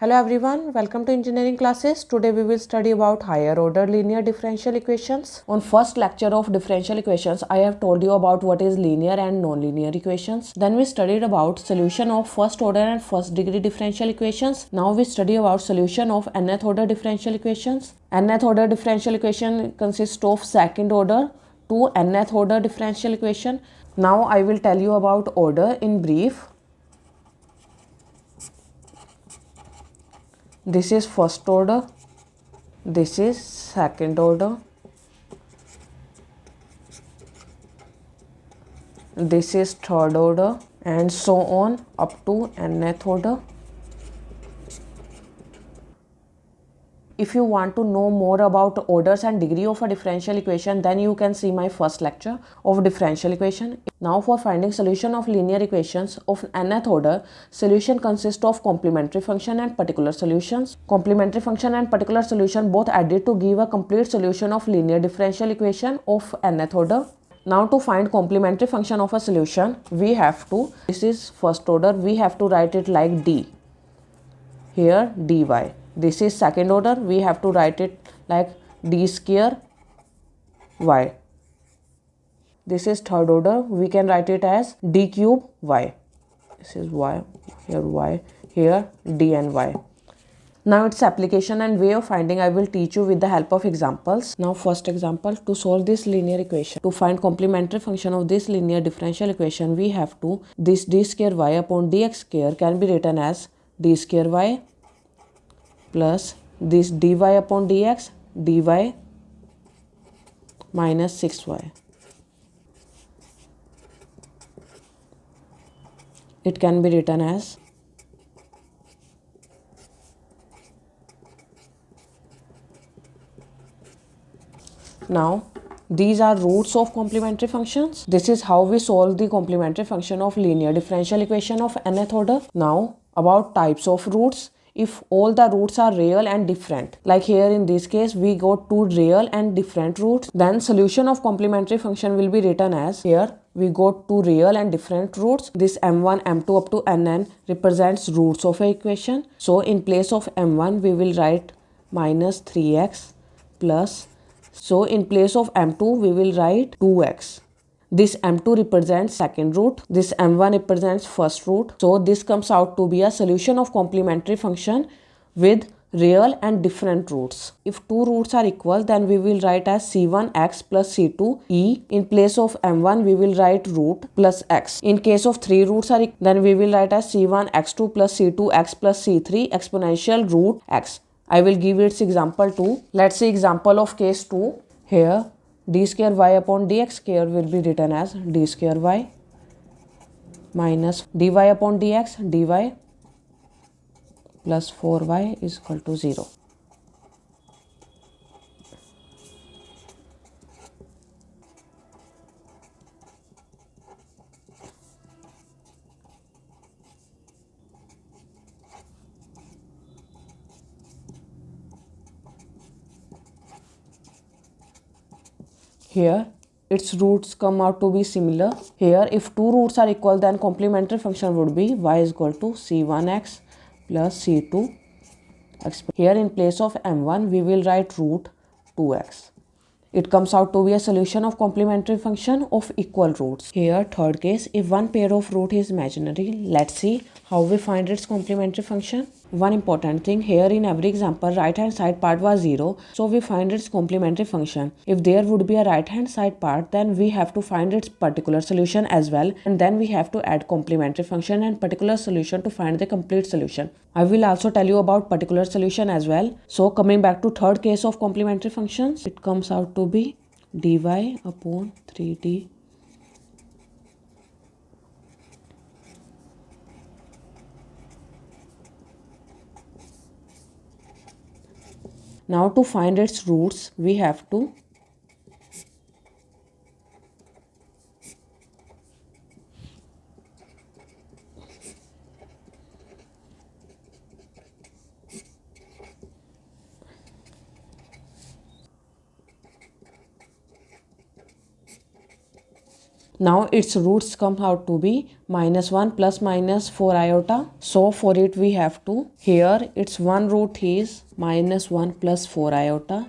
Hello everyone, welcome to engineering classes. Today we will study about higher order linear differential equations. On first lecture of differential equations, I have told you about what is linear and non-linear equations. Then we studied about solution of first order and first degree differential equations. Now we study about solution of nth order differential equations. Nth order differential equation consists of second order to nth order differential equation. Now I will tell you about order in brief. This is first order, this is second order, this is third order, and so on up to nth order. If you want to know more about orders and degree of a differential equation, then you can see my first lecture of differential equation. Now for finding solution of linear equations of nth order, solution consists of complementary function and particular solutions. Complementary function and particular solution both added to give a complete solution of linear differential equation of nth order. Now to find complementary function of a solution, we have to, this is first order, we have to write it like d. Here dy. This is second order, we have to write it like d square y. This is third order, we can write it as d cube y. This is y, here d and y. Now its application and way of finding I will teach you with the help of examples. Now first example, to solve this linear equation. To find complementary function of this linear differential equation, we have to, this d square y upon dx square can be written as d square y plus this dy upon dx dy minus 6y. It can be written as now these are roots of complementary functions. This is how we solve the complementary function of linear differential equation of nth order. Now about types of roots. If all the roots are real and different, like here in this case we got two real and different roots, then solution of complementary function will be written as, here we got two real and different roots. This m1 m2 up to nn represents roots of a equation. So in place of m1 we will write minus 3x plus, so in place of m2 we will write 2x. This m2 represents second root, this m1 represents first root. So this comes out to be a solution of complementary function with real and different roots. If two roots are equal, then we will write as c1x plus c2e. In place of m1 we will write root plus x. In case of three roots are equal, then we will write as c1 x2 plus c2 x plus c3 exponential root x. I will give its example too. Let's see example of case 2. Here d square y upon dx square will be written as d square y minus dy upon dx dy plus 4y is equal to 0. Here its roots come out to be similar. Here if two roots are equal, then complementary function would be y is equal to c1x plus c2. Here in place of m1 we will write root 2x. It comes out to be a solution of complementary function of equal roots. Here third case, if one pair of root is imaginary, let's see how we find its complementary function. One important thing, here in every example right hand side part was 0, so we find its complementary function. If there would be a right hand side part, then we have to find its particular solution as well, and then we have to add complementary function and particular solution to find the complete solution. I will also tell you about particular solution as well. So coming back to third case of complementary functions, it comes out to be dy upon 3d Now to find its roots, we have to Now its roots come out to be -1 plus minus 4 iota. So for it we have to, here its one root is -1 plus 4 iota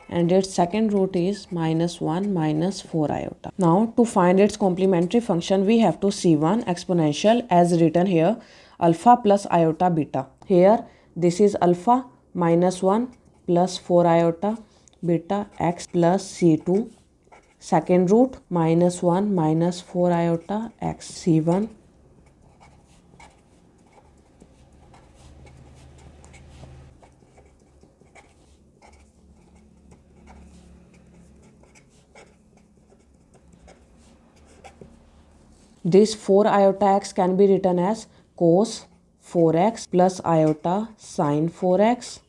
and its second root is -1 minus 4 iota. Now to find its complementary function we have to C1 exponential as written here, alpha plus iota beta. Here this is alpha -1 plus 4 iota beta x plus C2, second root -1 minus 4 iota x C1. This 4 iota x can be written as cos 4x plus iota sin 4x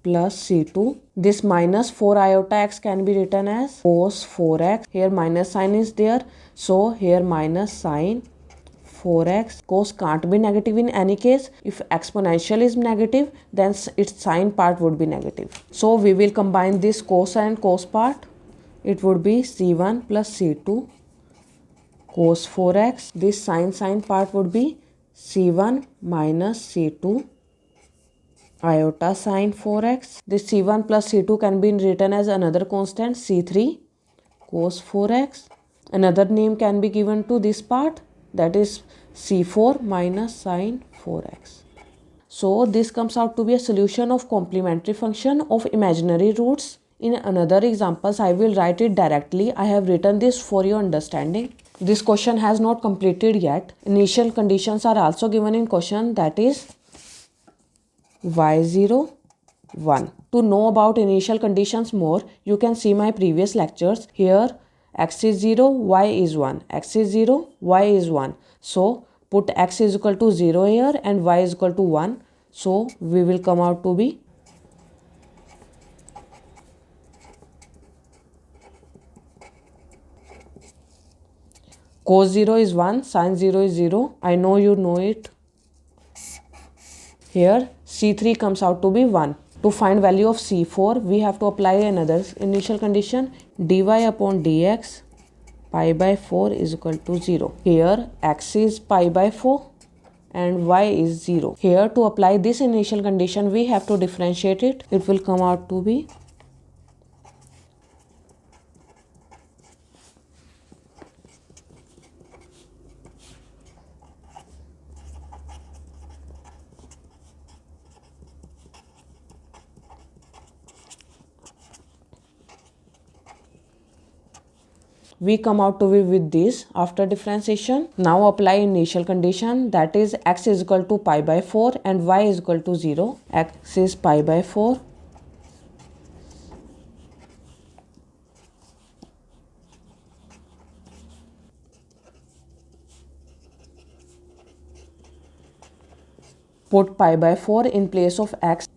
plus C2. This minus 4 iota x can be written as cos 4x. Here minus sign is there. So here minus sin 4x. Cos can't be negative in any case. If exponential is negative, then its sign part would be negative. So we will combine this cos and cos part. It would be C1 plus C2 cos 4x. This sin part would be C1 minus C2 iota sin 4x. This C1 plus C2 can be written as another constant C3 cos 4x. Another name can be given to this part, that is C4 minus sin 4x. So this comes out to be a solution of complementary function of imaginary roots. In another examples I will write it directly. I have written this for your understanding. This question has not completed yet. Initial conditions are also given in question, that is y0 1. To know about initial conditions more, you can see my previous lectures. Here x is 0, y is 1, x is 0, y is 1. So put x is equal to 0 here and y is equal to 1. So we will come out to be cos 0 is 1, sin 0 is 0. I know you know it. Here C3 comes out to be 1. To find value of C4, we have to apply another initial condition, dy upon dx pi by 4 is equal to 0. Here x is pi by 4 and y is 0. Here to apply this initial condition, we have to differentiate it. It will come out to be we come out to be with this after differentiation. Now apply initial condition, that is x is equal to pi by 4 and y is equal to 0. X is pi by 4. Put pi by 4 in place of x.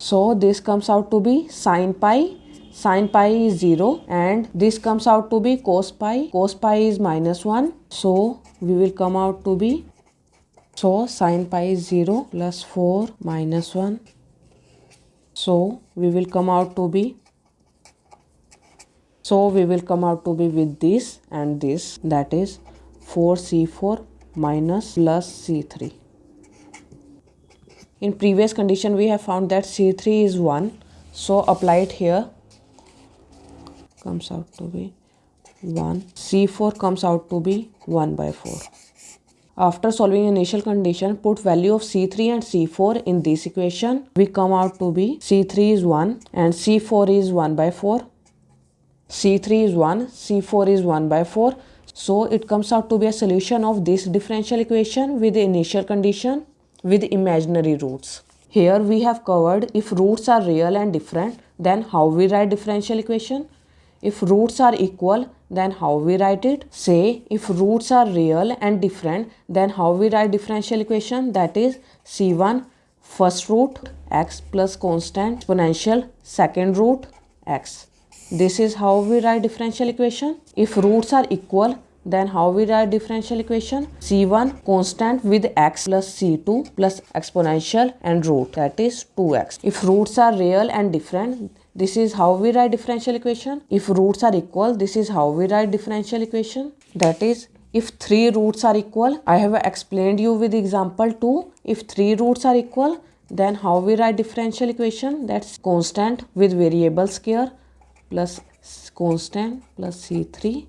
So this comes out to be sin pi is 0 and this comes out to be cos pi is -1. So we will come out to be, so sin pi is 0 plus 4 minus 1. So we will come out to be, with this and this, that is 4c4 minus plus c3. In previous condition we have found that C3 is 1. So apply it here. Comes out to be 1. C4 comes out to be 1 by 4. After solving initial condition, put value of C3 and C4 in this equation. We come out to be C3 is 1 and C4 is 1 by 4. C3 is 1, C4 is 1 by 4. So it comes out to be a solution of this differential equation with the initial condition with imaginary roots. Here we have covered if roots are real and different, then how we write differential equation. If roots are equal, then how we write it. Say if roots are real and different, then how we write differential equation, that is C1 first root x plus constant exponential second root x. This is how we write differential equation. If roots are equal, then how we write differential equation? C1 constant with x plus C2 plus exponential and root, that is 2x. If roots are real and different, this is how we write differential equation. If roots are equal, this is how we write differential equation. That is, if three roots are equal, I have explained you with example 2. If three roots are equal, then how we write differential equation? That's constant with variable square plus constant plus C3.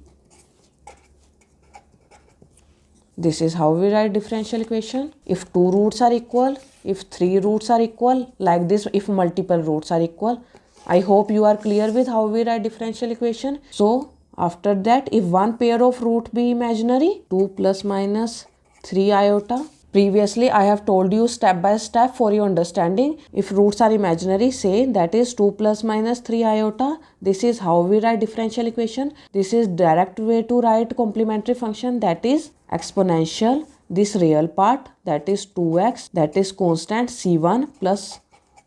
This is how we write differential equation. If two roots are equal, if three roots are equal, like this, if multiple roots are equal. I hope you are clear with how we write differential equation. So after that, if one pair of root be imaginary, 2 plus minus 3 iota. Previously, I have told you step by step for your understanding. If roots are imaginary, say that is 2 plus minus 3 iota. This is how we write differential equation. This is direct way to write complementary function, that is exponential. This real part, that is 2x, that is constant C1 plus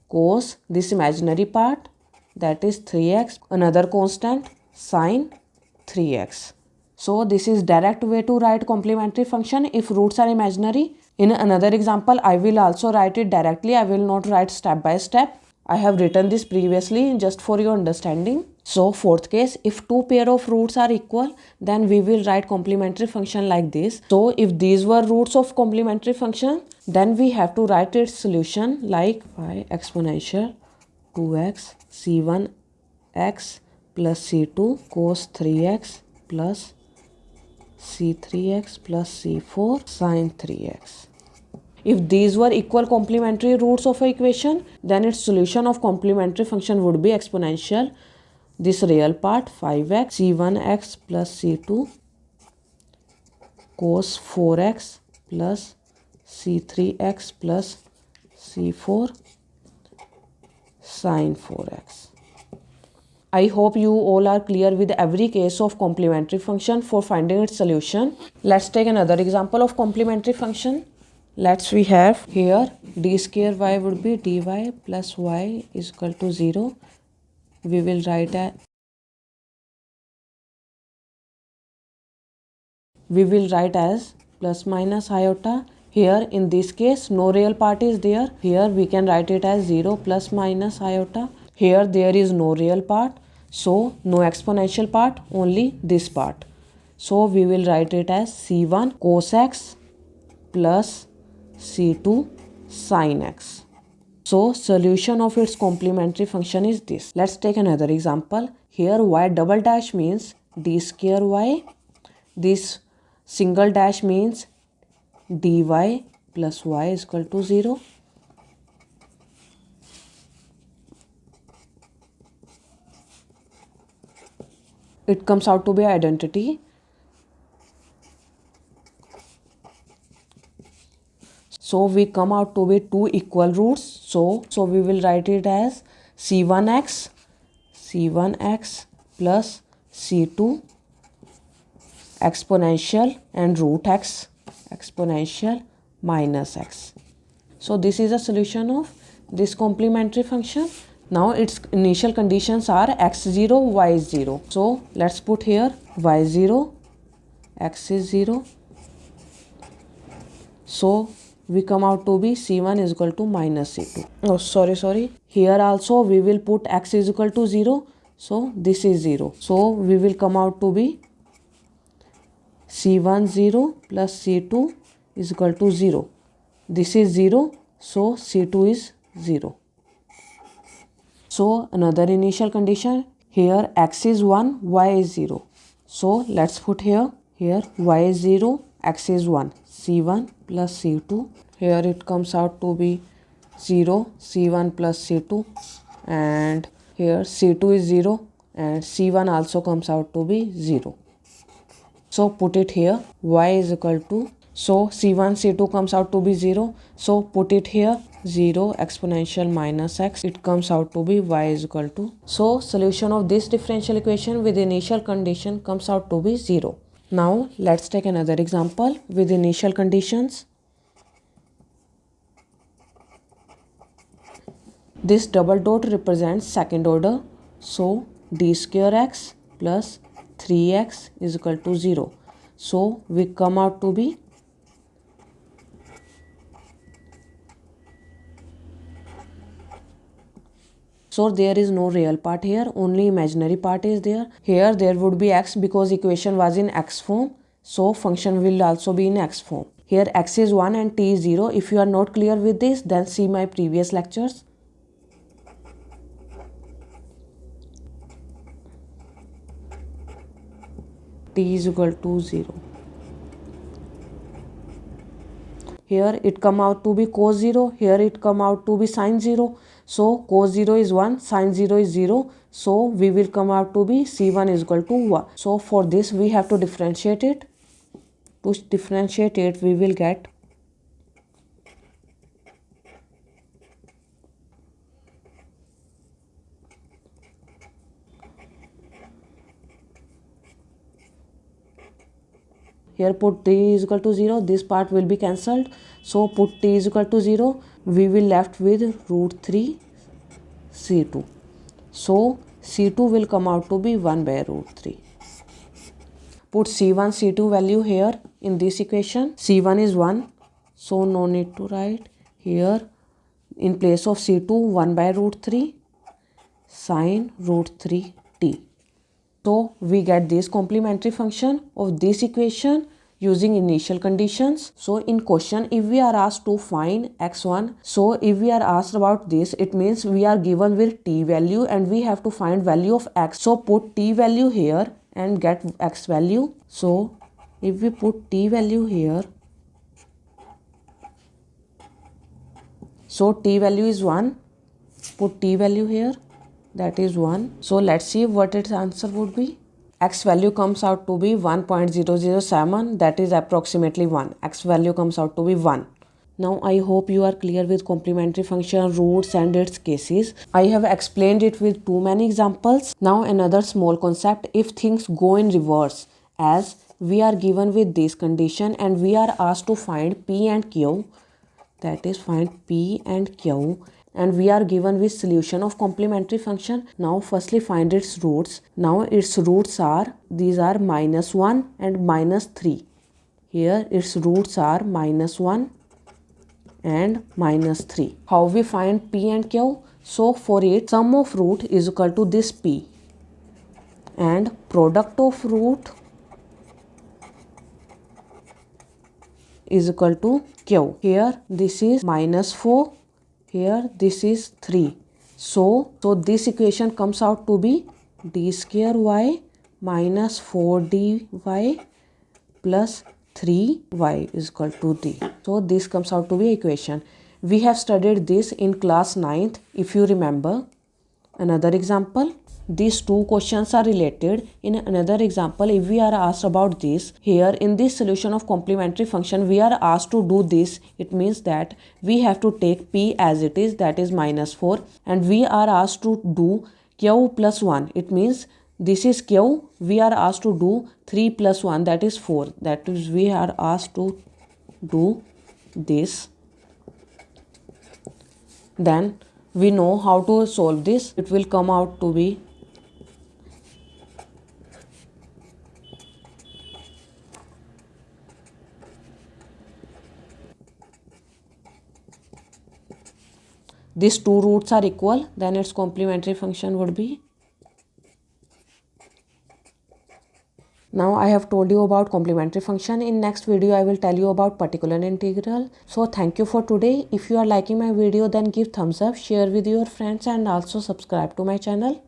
cos this imaginary part, that is 3x, another constant sine 3x. So this is direct way to write complementary function if roots are imaginary. In another example, I will also write it directly. I will not write step by step. I have written this previously just for your understanding. So fourth case, if two pair of roots are equal, then we will write complementary function like this. So if these were roots of complementary function, then we have to write its solution like y exponential 2x c1 x plus c2 cos 3x plus c3x plus c4 sin 3x. If these were equal complementary roots of an equation, then its solution of complementary function would be exponential. This real part 5x c1x plus c2 cos 4x plus c3x plus c4 sin 4x. I hope you all are clear with every case of complementary function for finding its solution. Let's take another example of complementary function. We have here d square y would be dy plus y is equal to 0. We will write as plus minus iota. Here in this case no real part is there. Here we can write it as 0 plus minus iota. Here there is no real part, so no exponential part, only this part. So we will write it as c1 cos x plus c2 sin x. So solution of its complementary function is this. Let's take another example. Here y double dash means d square y. This single dash means dy plus y is equal to 0. It comes out to be identity. So we come out to be two equal roots. So we will write it as c1x plus c2 exponential and root x exponential minus x. So this is a solution of this complementary function. Now its initial conditions are x0, y0. So let's put here y0, x is 0. So we come out to be c1 is equal to minus c2. Oh, sorry. Here also we will put x is equal to 0. So this is 0. So we will come out to be c1 0 plus c2 is equal to 0. This is 0. So c2 is 0. So another initial condition, here x is 1, y is 0. So let's put here y is 0, x is 1, c1 plus c2. Here it comes out to be 0, c1 plus c2, and here c2 is 0 and c1 also comes out to be 0. So put it here, y is equal to, so c1 c2 comes out to be 0. So put it here 0 exponential minus x, it comes out to be y is equal to. So solution of this differential equation with initial condition comes out to be 0. Now let's take another example with initial conditions. This double dot represents second order. So d square x plus 3x is equal to 0. So we come out to be so there is no real part here, only imaginary part is there. Here there would be x because equation was in x form, so function will also be in x form. Here x is 1 and t is 0. If you are not clear with this, then see my previous lectures. T is equal to 0. Here it come out to be cos 0, here it come out to be sin 0. So cos 0 is 1, sin 0 is 0. So we will come out to be C1 is equal to 1. So for this we have to differentiate it. To differentiate it, we will get here put t is equal to 0, this part will be cancelled. So put t is equal to 0, we will left with root 3 C2. So C2 will come out to be 1 by root 3. Put C1, C2 value here in this equation. C1 is 1, so no need to write. Here in place of C2, 1 by root 3 sine root 3 t. So we get this complementary function of this equation using initial conditions. So in question, if we are asked to find x1, so if we are asked about this, it means we are given with t value and we have to find value of x. So put t value here and get x value. So if we put t value here, so t value is 1, put t value here, that is 1. So let's see what its answer would be. X value comes out to be 1.007, that is approximately 1. X value comes out to be 1. Now I hope you are clear with complementary function, roots and its cases. I have explained it with too many examples. Now another small concept, if things go in reverse, as we are given with this condition and we are asked to find P and Q, that is find P and Q, and we are given with solution of complementary function. Now firstly find its roots. Now its roots are, these are -1 and -3. Here its roots are -1 and -3. How we find P and Q? So for it, sum of root is equal to this P and product of root is equal to Q. Here this is -4, here this is 3. So this equation comes out to be d square y minus 4dy plus 3y is equal to d. So this comes out to be equation. We have studied this in class 9th, if you remember. Another example, these two questions are related. In another example, if we are asked about this, here in this solution of complementary function, we are asked to do this. It means that we have to take P as it is, that is -4, and we are asked to do Q plus 1. It means this is Q, we are asked to do 3 plus 1, that is 4. That is, we are asked to do this. Then we know how to solve this. It will come out to be these two roots are equal, then its complementary function would be. Now I have told you about complementary function. In next video I will tell you about particular integral. So thank you for today. If you are liking my video, then give thumbs up, share with your friends and also subscribe to my channel.